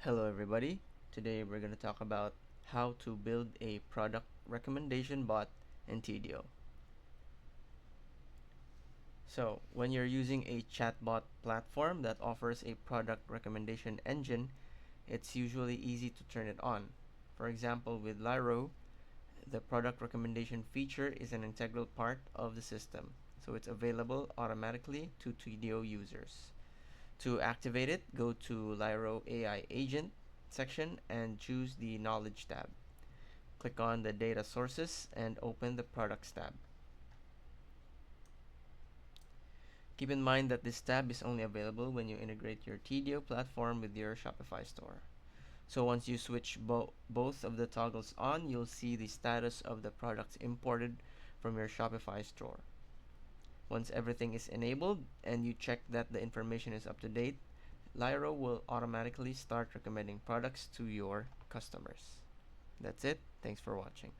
Hello everybody. Today we're going to talk about how to build a product recommendation bot in Tidio. So, when you're using a chatbot platform that offers a product recommendation engine, it's usually easy to turn it on. For example, with Lyro, the product recommendation feature is an integral part of the system, so it's available automatically to Tidio users. To activate it, go to Lyro AI Agent section and choose the Knowledge tab. Click on the Data Sources and open the Products tab. Keep in mind that this tab is only available when you integrate your Tidio platform with your Shopify store. So once you switch both of the toggles on, you'll see the status of the products imported from your Shopify store. Once everything is enabled and you check that the information is up to date, Lyro will automatically start recommending products to your customers. That's it. Thanks for watching.